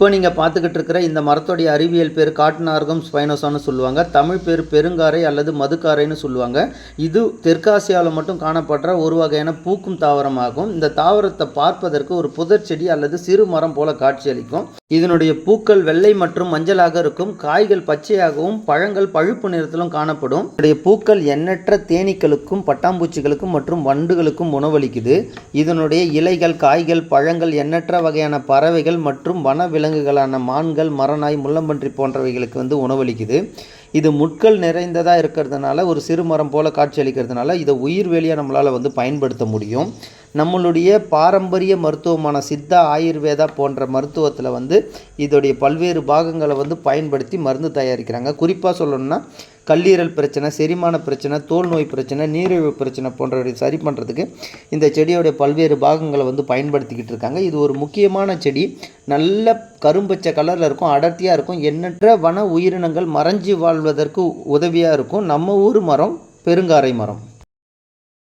இப்போ நீங்கள் பார்த்துக்கிட்டு இருக்கிற இந்த மரத்தோடைய அறிவியல் பேர் காட்னார்கம் ஸ்பைனோசான்னு சொல்லுவாங்க. தமிழ் பேர் பெருங்காரை அல்லது மதுக்காரைன்னு சொல்லுவாங்க. இது தெற்காசியாவில் மட்டும் காணப்படுற ஒரு வகையான பூக்கும் தாவரமாகும். இந்த தாவரத்தை பார்ப்பதற்கு ஒரு புதர் செடி அல்லது சிறு மரம் போல காட்சியளிக்கும். இதனுடைய பூக்கள் வெள்ளை மற்றும் மஞ்சளாக இருக்கும். காய்கள் பச்சையாகவும் பழங்கள் பழுப்பு நிறத்திலும் காணப்படும். இதனுடைய பூக்கள் எண்ணற்ற தேனீக்களுக்கும் பட்டாம்பூச்சிகளுக்கும் மற்றும் வண்டுகளுக்கும் உணவளிக்குது. இதனுடைய இலைகள், காய்கள், பழங்கள் எண்ணற்ற வகையான பறவைகள் மற்றும் வன விலங்குகளான மான்கள், மரநாய், முள்ளம்பன்றி போன்றவைகளுக்கு உணவளிக்குது. இது முட்கள் நிறைந்ததாக இருக்கிறதுனால ஒரு சிறு மரம் போல காட்சியளிக்கிறதுனால இதை உயிர்வேலியாக நம்மளால் பயன்படுத்த முடியும். நம்மளுடைய பாரம்பரிய மருத்துவமான சித்தா, ஆயுர்வேதா போன்ற மருத்துவத்தில் இதோடைய பல்வேறு பாகங்களை பயன்படுத்தி மருந்து தயாரிக்கிறாங்க. குறிப்பாக சொல்லணும்னா கல்லீரல் பிரச்சனை, செரிமான பிரச்சனை, தோல் நோய் பிரச்சனை, நீரிழிவு பிரச்சனை போன்றவற்றை சரி பண்ணுறதுக்கு இந்த செடியோடைய பல்வேறு பாகங்களை பயன்படுத்திக்கிட்டு இருக்காங்க. இது ஒரு முக்கியமான செடி. நல்ல கரும்பச்சை கலரில் இருக்கும், அடர்த்தியாக இருக்கும். எண்ணற்ற வன உயிரினங்கள் மறைஞ்சி வாழ்வதற்கு உதவியாக இருக்கும். நம்ம ஊர் மரம் பெருங்காரை மரம்.